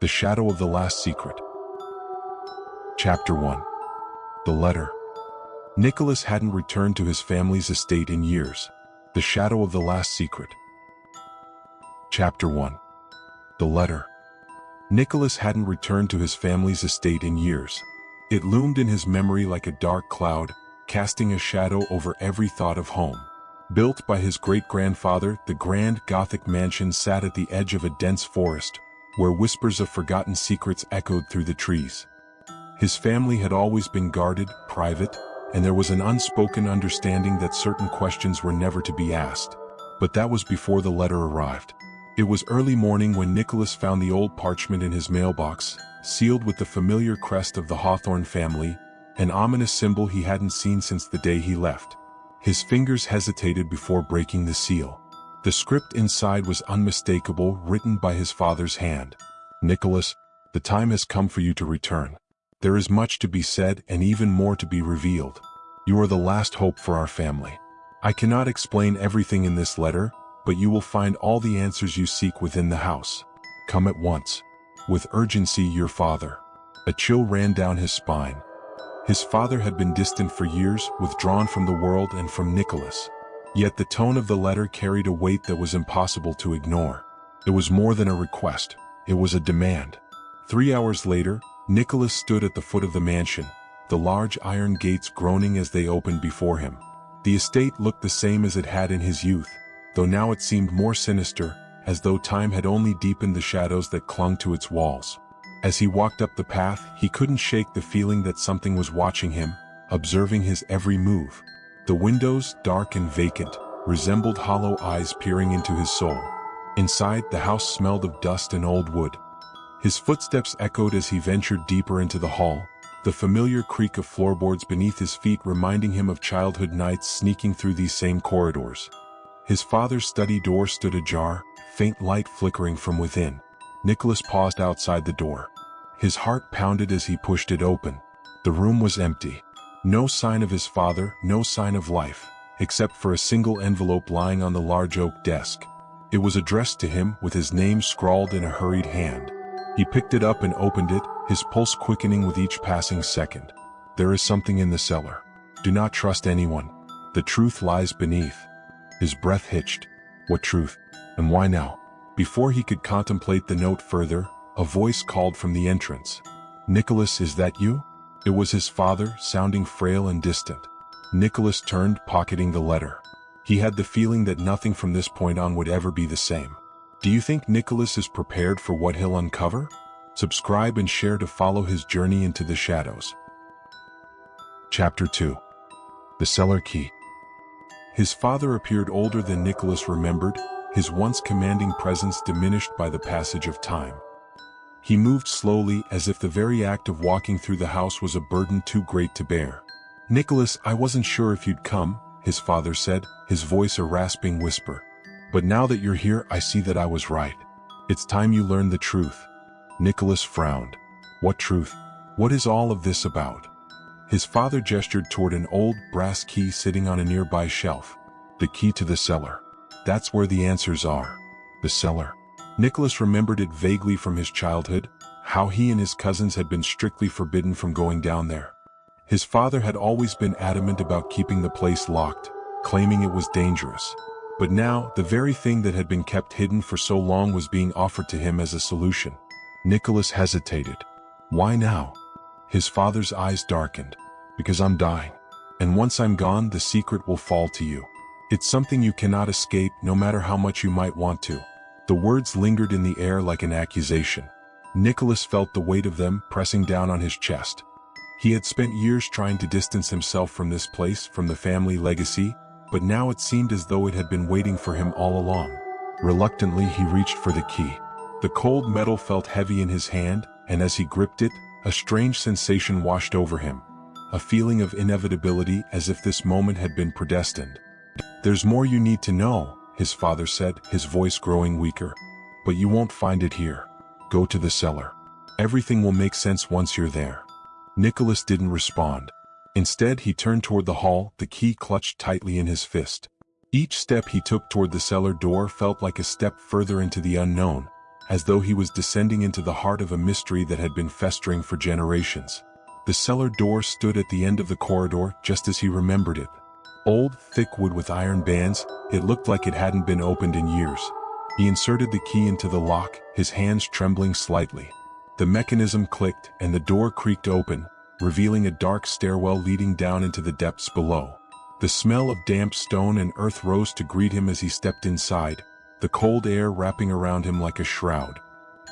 The Shadow of the Last Secret. Chapter 1. The Letter. Nicolas hadn't returned to his family's estate in years. The Shadow of the Last Secret. Chapter 1. The Letter. Nicolas hadn't returned to his family's estate in years. It loomed in his memory like a dark cloud, casting a shadow over every thought of home. Built by his great-grandfather, the grand Gothic mansion sat at the edge of a dense forest, where whispers of forgotten secrets echoed through the trees. His family had always been guarded, private, and there was an unspoken understanding that certain questions were never to be asked. But that was before the letter arrived. It was early morning when Nicolas found the old parchment in his mailbox, sealed with the familiar crest of the Hawthorne family, an ominous symbol he hadn't seen since the day he left. His fingers hesitated before breaking the seal. The script inside was unmistakable, written by his father's hand. Nicolas, the time has come for you to return. There is much to be said and even more to be revealed. You are the last hope for our family. I cannot explain everything in this letter, but you will find all the answers you seek within the house. Come at once. With urgency, your father. A chill ran down his spine. His father had been distant for years, withdrawn from the world and from Nicolas. Yet the tone of the letter carried a weight that was impossible to ignore. It was more than a request. It was a demand. 3 hours later, Nicolas stood at the foot of the mansion, the large iron gates groaning as they opened before him. The estate looked the same as it had in his youth, though now it seemed more sinister, as though time had only deepened the shadows that clung to its walls. As he walked up the path, he couldn't shake the feeling that something was watching him, observing his every move. The windows, dark and vacant, resembled hollow eyes peering into his soul. Inside, the house smelled of dust and old wood. His footsteps echoed as he ventured deeper into the hall, the familiar creak of floorboards beneath his feet reminding him of childhood nights sneaking through these same corridors. His father's study door stood ajar, faint light flickering from within. Nicolas paused outside the door. His heart pounded as he pushed it open. The room was empty. No sign of his father, no sign of life, except for a single envelope lying on the large oak desk. It was addressed to him with his name scrawled in a hurried hand. He picked it up and opened it, his pulse quickening with each passing second. There is something in the cellar. Do not trust anyone. The truth lies beneath. His breath hitched. What truth? And why now? Before he could contemplate the note further, a voice called from the entrance. Nicolas, is that you? It was his father, sounding frail and distant. Nicolas turned, pocketing the letter. He had the feeling that nothing from this point on would ever be the same. Do you think Nicolas is prepared for what he'll uncover? Subscribe and share to follow his journey into the shadows. Chapter 2. The Cellar Key. His father appeared older than Nicolas remembered, his once commanding presence diminished by the passage of time. He moved slowly, as if the very act of walking through the house was a burden too great to bear. Nicolas, I wasn't sure if you'd come, his father said, his voice a rasping whisper. But now that you're here, I see that I was right. It's time you learned the truth. Nicolas frowned. What truth? What is all of this about? His father gestured toward an old brass key sitting on a nearby shelf. The key to the cellar. That's where the answers are. The cellar. Nicolas remembered it vaguely from his childhood, how he and his cousins had been strictly forbidden from going down there. His father had always been adamant about keeping the place locked, claiming it was dangerous. But now, the very thing that had been kept hidden for so long was being offered to him as a solution. Nicolas hesitated. Why now? His father's eyes darkened. Because I'm dying. And once I'm gone, the secret will fall to you. It's something you cannot escape, no matter how much you might want to. The words lingered in the air like an accusation. Nicolas felt the weight of them pressing down on his chest. He had spent years trying to distance himself from this place, from the family legacy, but now it seemed as though it had been waiting for him all along. Reluctantly, he reached for the key. The cold metal felt heavy in his hand, and as he gripped it, a strange sensation washed over him. A feeling of inevitability, as if this moment had been predestined. There's more you need to know, his father said, his voice growing weaker. But you won't find it here. Go to the cellar. Everything will make sense once you're there. Nicolas didn't respond. Instead, he turned toward the hall, the key clutched tightly in his fist. Each step he took toward the cellar door felt like a step further into the unknown, as though he was descending into the heart of a mystery that had been festering for generations. The cellar door stood at the end of the corridor just as he remembered it. Old, thick wood with iron bands, it looked like it hadn't been opened in years. He inserted the key into the lock, his hands trembling slightly. The mechanism clicked and the door creaked open, revealing a dark stairwell leading down into the depths below. The smell of damp stone and earth rose to greet him as he stepped inside, the cold air wrapping around him like a shroud.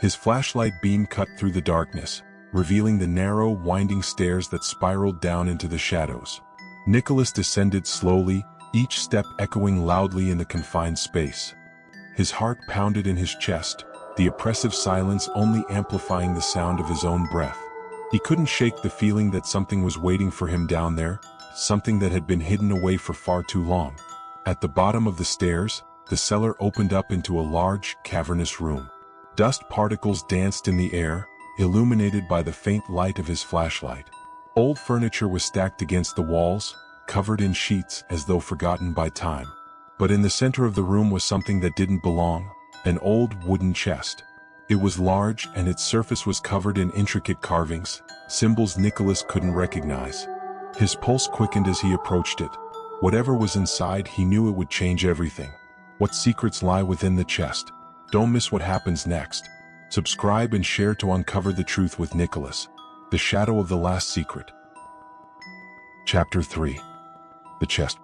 His flashlight beam cut through the darkness, revealing the narrow, winding stairs that spiraled down into the shadows. Nicolas descended slowly, each step echoing loudly in the confined space. His heart pounded in his chest, the oppressive silence only amplifying the sound of his own breath. He couldn't shake the feeling that something was waiting for him down there, something that had been hidden away for far too long. At the bottom of the stairs, the cellar opened up into a large, cavernous room. Dust particles danced in the air, illuminated by the faint light of his flashlight. Old furniture was stacked against the walls, covered in sheets as though forgotten by time. But in the center of the room was something that didn't belong, an old wooden chest. It was large and its surface was covered in intricate carvings, symbols Nicolas couldn't recognize. His pulse quickened as he approached it. Whatever was inside, he knew it would change everything. What secrets lie within the chest? Don't miss what happens next. Subscribe and share to uncover the truth with Nicolas. The Shadow of the Last Secret. Chapter 3. The Chest.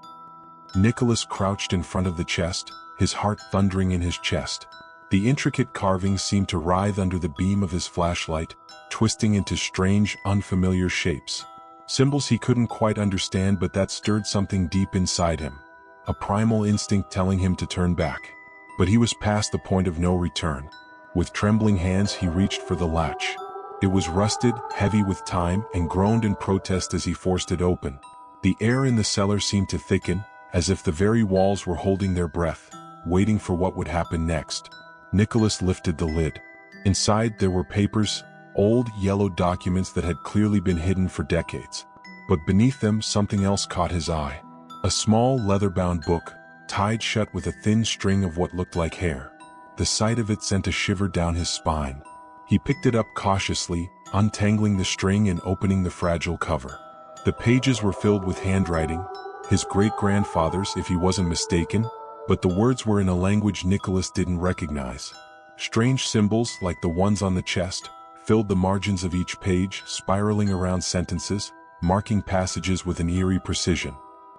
Nicolas crouched in front of the chest, his heart thundering in his chest. The intricate carvings seemed to writhe under the beam of his flashlight, twisting into strange, unfamiliar shapes. Symbols he couldn't quite understand, but that stirred something deep inside him. A primal instinct telling him to turn back. But he was past the point of no return. With trembling hands he reached for the latch. It was rusted, heavy with time, and groaned in protest as he forced it open. The air in the cellar seemed to thicken, as if the very walls were holding their breath, waiting for what would happen next. Nicolas lifted the lid. Inside there were papers, old yellow documents that had clearly been hidden for decades. But beneath them something else caught his eye. A small leather-bound book, tied shut with a thin string of what looked like hair. The sight of it sent a shiver down his spine. He picked it up cautiously, untangling the string and opening the fragile cover. The pages were filled with handwriting, his great-grandfather's if he wasn't mistaken, but the words were in a language Nicolas didn't recognize. Strange symbols, like the ones on the chest, filled the margins of each page, spiraling around sentences, marking passages with an eerie precision.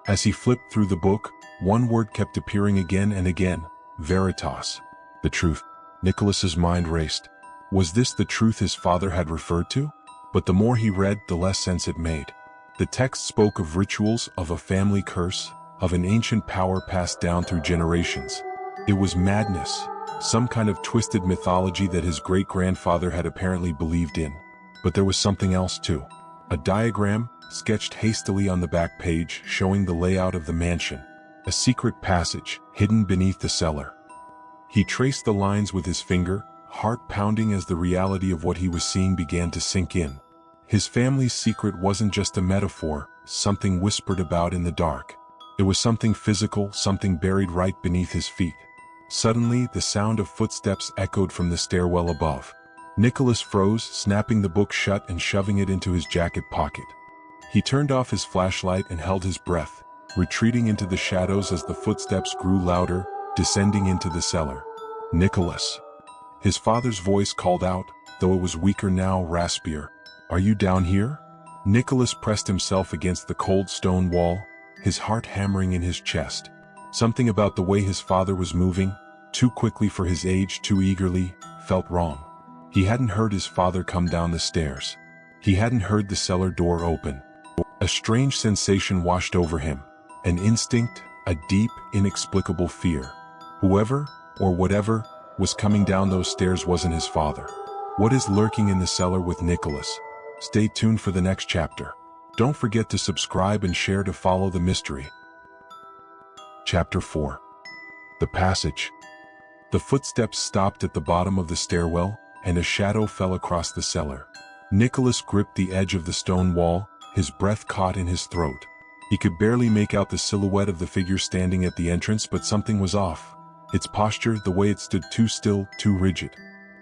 As he flipped through the book, one word kept appearing again and again: Veritas. The truth. Nicolas's mind raced. Was this the truth his father had referred to? But the more he read, the less sense it made. The text spoke of rituals, of a family curse, of an ancient power passed down through generations. It was madness, some kind of twisted mythology that his great-grandfather had apparently believed in. But there was something else too. A diagram, sketched hastily on the back page, showing the layout of the mansion. A secret passage, hidden beneath the cellar. He traced the lines with his finger, heart pounding as the reality of what he was seeing began to sink in. His family's secret wasn't just a metaphor, something whispered about in the dark. It was something physical, something buried right beneath his feet. Suddenly, the sound of footsteps echoed from the stairwell above. Nicolas froze, snapping the book shut and shoving it into his jacket pocket. He turned off his flashlight and held his breath, retreating into the shadows as the footsteps grew louder, descending into the cellar. Nicolas. His father's voice called out, though it was weaker now, raspier. Are you down here? Nicolas pressed himself against the cold stone wall, his heart hammering in his chest. Something about the way his father was moving, too quickly for his age, too eagerly, felt wrong. He hadn't heard his father come down the stairs. He hadn't heard the cellar door open. A strange sensation washed over him. An instinct, a deep, inexplicable fear. Whoever, or whatever, was coming down those stairs wasn't his father. What is lurking in the cellar with Nicolas? Stay tuned for the next chapter. Don't forget to subscribe and share to follow the mystery. Chapter 4. The Passage. The footsteps stopped at the bottom of the stairwell, and a shadow fell across the cellar. Nicolas gripped the edge of the stone wall, his breath caught in his throat. He could barely make out the silhouette of the figure standing at the entrance, but something was off. Its posture, the way it stood, too still, too rigid.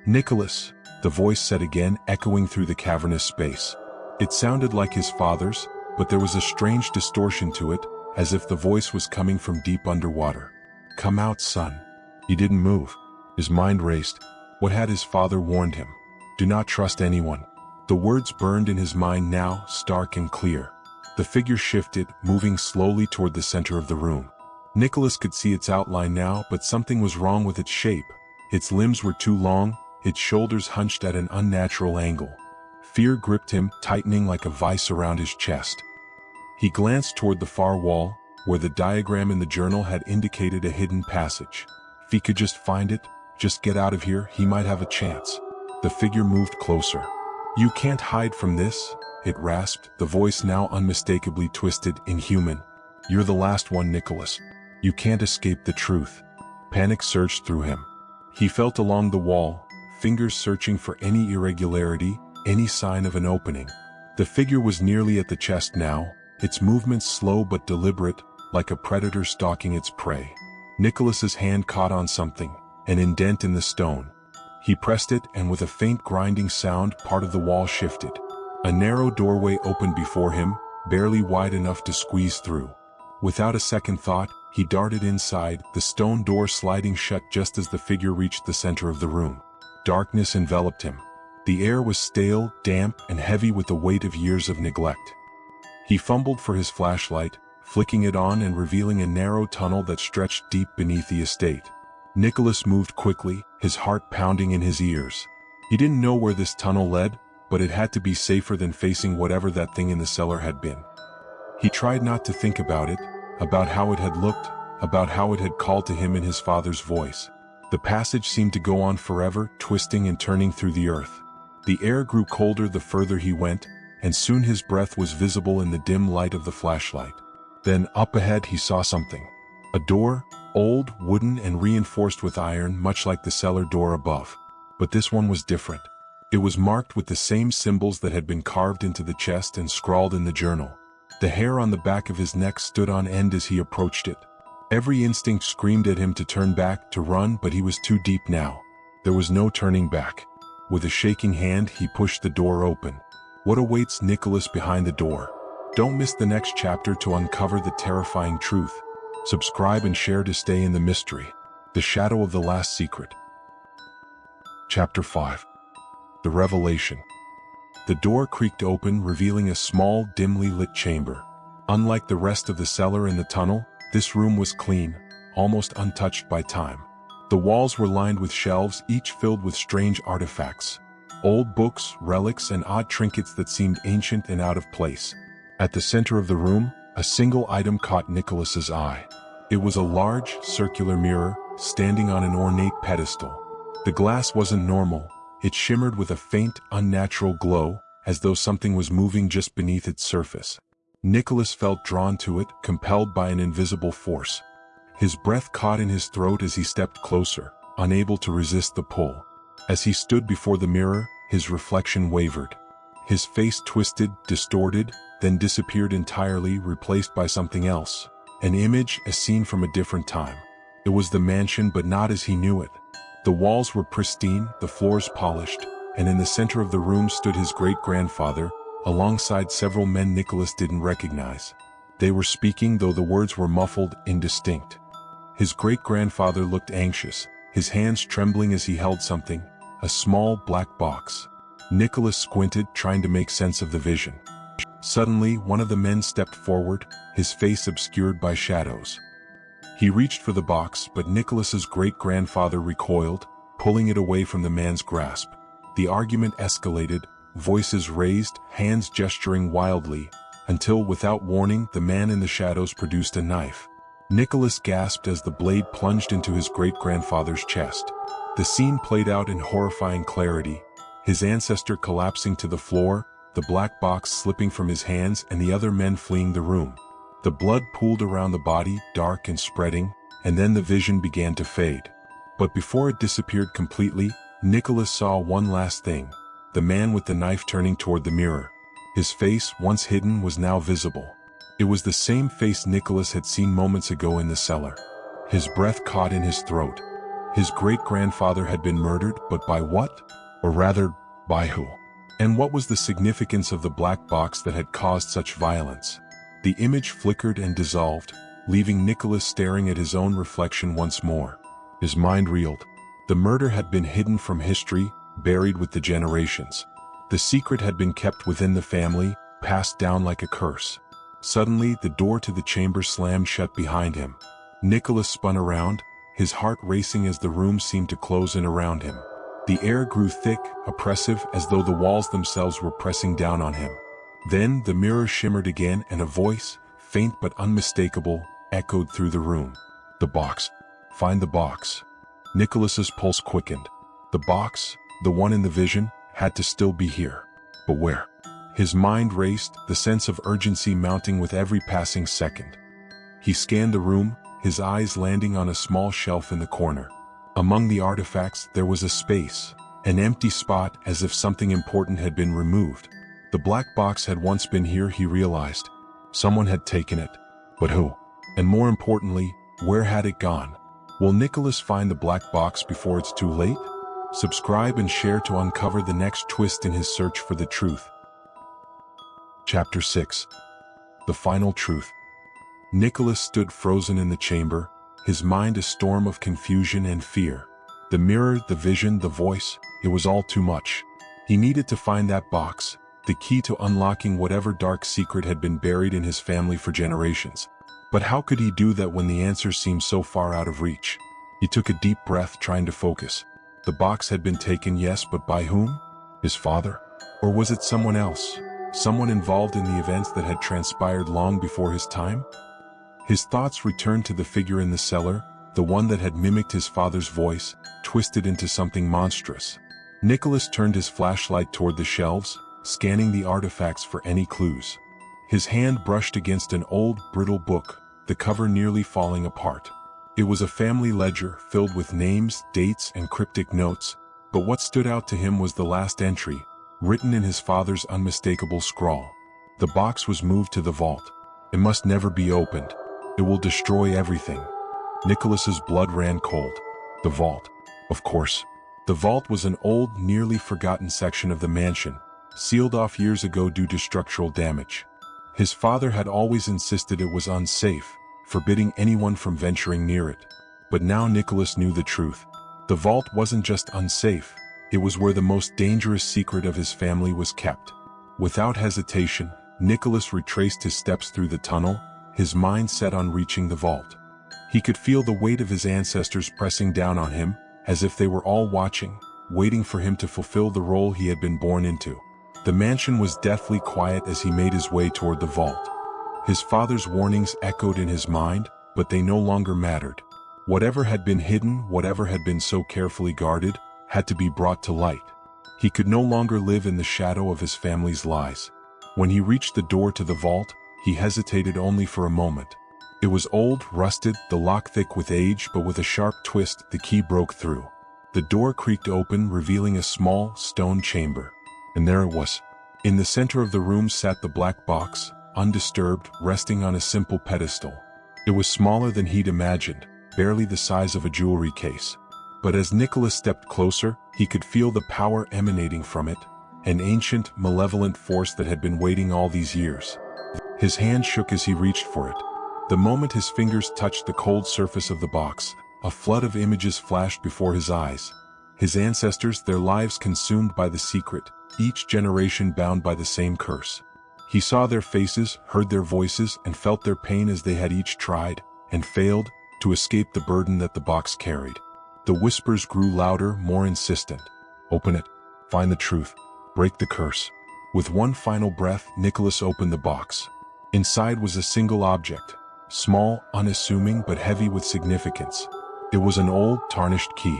"Nicholas," the voice said again, echoing through the cavernous space. It sounded like his father's, but there was a strange distortion to it, as if the voice was coming from deep underwater. "Come out, son." He didn't move. His mind raced. What had his father warned him? Do not trust anyone. The words burned in his mind now, stark and clear. The figure shifted, moving slowly toward the center of the room. Nicholas could see its outline now, but something was wrong with its shape. Its limbs were too long, its shoulders hunched at an unnatural angle. Fear gripped him, tightening like a vice around his chest. He glanced toward the far wall, where the diagram in the journal had indicated a hidden passage. If he could just find it, just get out of here, he might have a chance. The figure moved closer. "You can't hide from this," it rasped, the voice now unmistakably twisted, inhuman. "You're the last one, Nicholas. You can't escape the truth." Panic surged through him. He felt along the wall, fingers searching for any irregularity, any sign of an opening. The figure was nearly at the chest now, its movements slow but deliberate, like a predator stalking its prey. Nicholas's hand caught on something, an indent in the stone. He pressed it, and with a faint grinding sound, part of the wall shifted. A narrow doorway opened before him, barely wide enough to squeeze through. Without a second thought, he darted inside, the stone door sliding shut just as the figure reached the center of the room. Darkness enveloped him. The air was stale, damp, and heavy with the weight of years of neglect. He fumbled for his flashlight, flicking it on and revealing a narrow tunnel that stretched deep beneath the estate. Nicholas moved quickly, his heart pounding in his ears. He didn't know where this tunnel led, but it had to be safer than facing whatever that thing in the cellar had been. He tried not to think about it, about how it had looked, about how it had called to him in his father's voice. The passage seemed to go on forever, twisting and turning through the earth. The air grew colder the further he went, and soon his breath was visible in the dim light of the flashlight. Then, up ahead, he saw something. A door, old, wooden, and reinforced with iron, much like the cellar door above. But this one was different. It was marked with the same symbols that had been carved into the chest and scrawled in the journal. The hair on the back of his neck stood on end as he approached it. Every instinct screamed at him to turn back, to run, but he was too deep now. There was no turning back. With a shaking hand, he pushed the door open. What awaits Nicholas behind the door? Don't miss the next chapter to uncover the terrifying truth. Subscribe and share to stay in the mystery. The Shadow of the Last Secret. Chapter 5. The Revelation. The door creaked open, revealing a small, dimly lit chamber. Unlike the rest of the cellar and the tunnel, this room was clean, almost untouched by time. The walls were lined with shelves, each filled with strange artifacts. Old books, relics, and odd trinkets that seemed ancient and out of place. At the center of the room, a single item caught Nicholas's eye. It was a large, circular mirror, standing on an ornate pedestal. The glass wasn't normal. It shimmered with a faint, unnatural glow, as though something was moving just beneath its surface. Nicholas felt drawn to it, compelled by an invisible force. His breath caught in his throat as he stepped closer, unable to resist the pull. As he stood before the mirror, his reflection wavered. His face twisted, distorted, then disappeared entirely, replaced by something else. An image, a scene from a different time. It was the mansion, but not as he knew it. The walls were pristine, the floors polished, and in the center of the room stood his great-grandfather, alongside several men Nicholas didn't recognize. They were speaking, though the words were muffled, indistinct. His great-grandfather looked anxious, his hands trembling as he held something, a small black box. Nicholas squinted, trying to make sense of the vision. Suddenly, one of the men stepped forward, his face obscured by shadows. He reached for the box, but Nicholas's great-grandfather recoiled, pulling it away from the man's grasp. The argument escalated, voices raised, hands gesturing wildly, until, without warning, the man in the shadows produced a knife. Nicholas gasped as the blade plunged into his great-grandfather's chest. The scene played out in horrifying clarity, his ancestor collapsing to the floor, the black box slipping from his hands, and the other men fleeing the room. The blood pooled around the body, dark and spreading, and then the vision began to fade. But before it disappeared completely, Nicholas saw one last thing: the man with the knife turning toward the mirror. His face, once hidden, was now visible. It was the same face Nicholas had seen moments ago in the cellar. His breath caught in his throat. His great-grandfather had been murdered, but by what? Or rather, by who? And what was the significance of the black box that had caused such violence? The image flickered and dissolved, leaving Nicolas staring at his own reflection once more. His mind reeled. The murder had been hidden from history, buried with the generations. The secret had been kept within the family, passed down like a curse. Suddenly, the door to the chamber slammed shut behind him. Nicolas spun around, his heart racing as the room seemed to close in around him. The air grew thick, oppressive, as though the walls themselves were pressing down on him. Then the mirror shimmered again and a voice, faint but unmistakable, echoed through the room. The box. Find the box. Nicolas's pulse quickened. The box, the one in the vision, had to still be here. But where? His mind raced, the sense of urgency mounting with every passing second. He scanned the room, his eyes landing on a small shelf in the corner. Among the artifacts there was a space, an empty spot as if something important had been removed. The black box had once been here, he realized. Someone had taken it. But who? And more importantly, where had it gone? Will Nicolas find the black box before it's too late? Subscribe and share to uncover the next twist in his search for the truth. Chapter 6. The Final Truth. Nicolas stood frozen in the chamber, his mind a storm of confusion and fear. The mirror, the vision, the voice, it was all too much. He needed to find that box, the key to unlocking whatever dark secret had been buried in his family for generations. But how could he do that when the answers seemed so far out of reach? He took a deep breath, trying to focus. The box had been taken, yes, but by whom? His father? Or was it someone else? Someone involved in the events that had transpired long before his time? His thoughts returned to the figure in the cellar, the one that had mimicked his father's voice, twisted into something monstrous. Nicolas turned his flashlight toward the shelves, scanning the artifacts for any clues. His hand brushed against an old, brittle book, the cover nearly falling apart. It was a family ledger filled with names, dates, and cryptic notes, but what stood out to him was the last entry, written in his father's unmistakable scrawl. The box was moved to the vault. It must never be opened. It will destroy everything. Nicolas's blood ran cold. The vault. Of course. The vault was an old, nearly forgotten section of the mansion, sealed off years ago due to structural damage. His father had always insisted it was unsafe, forbidding anyone from venturing near it. But now Nicolas knew the truth. The vault wasn't just unsafe, it was where the most dangerous secret of his family was kept. Without hesitation, Nicolas retraced his steps through the tunnel, his mind set on reaching the vault. He could feel the weight of his ancestors pressing down on him, as if they were all watching, waiting for him to fulfill the role he had been born into. The mansion was deathly quiet as he made his way toward the vault. His father's warnings echoed in his mind, but they no longer mattered. Whatever had been hidden, whatever had been so carefully guarded, had to be brought to light. He could no longer live in the shadow of his family's lies. When he reached the door to the vault, he hesitated only for a moment. It was old, rusted, the lock thick with age, but with a sharp twist, the key broke through. The door creaked open, revealing a small, stone chamber. And there it was. In the center of the room sat the black box, undisturbed, resting on a simple pedestal. It was smaller than he'd imagined, barely the size of a jewelry case. But as Nicolas stepped closer, he could feel the power emanating from it, an ancient, malevolent force that had been waiting all these years. His hand shook as he reached for it. The moment his fingers touched the cold surface of the box, a flood of images flashed before his eyes. His ancestors, their lives consumed by the secret, each generation bound by the same curse. He saw their faces, heard their voices, and felt their pain as they had each tried, and failed, to escape the burden that the box carried. The whispers grew louder, more insistent. Open it. Find the truth. Break the curse. With one final breath, Nicolas opened the box. Inside was a single object. Small, unassuming, but heavy with significance. It was an old, tarnished key.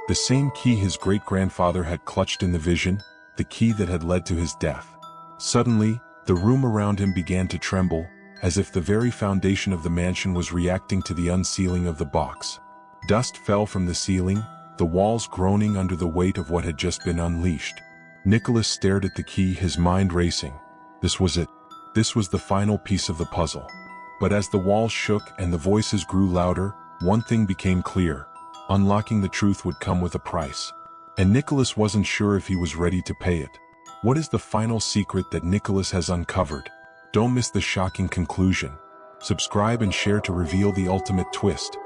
The same key his great-grandfather had clutched in the vision, the key that had led to his death. Suddenly, the room around him began to tremble, as if the very foundation of the mansion was reacting to the unsealing of the box. Dust fell from the ceiling, the walls groaning under the weight of what had just been unleashed. Nicolas stared at the key, his mind racing. This was it. This was the final piece of the puzzle. But as the walls shook and the voices grew louder, one thing became clear. Unlocking the truth would come with a price, and Nicolas wasn't sure if he was ready to pay it. What is the final secret that Nicolas has uncovered? Don't miss the shocking conclusion. Subscribe and share to reveal the ultimate twist.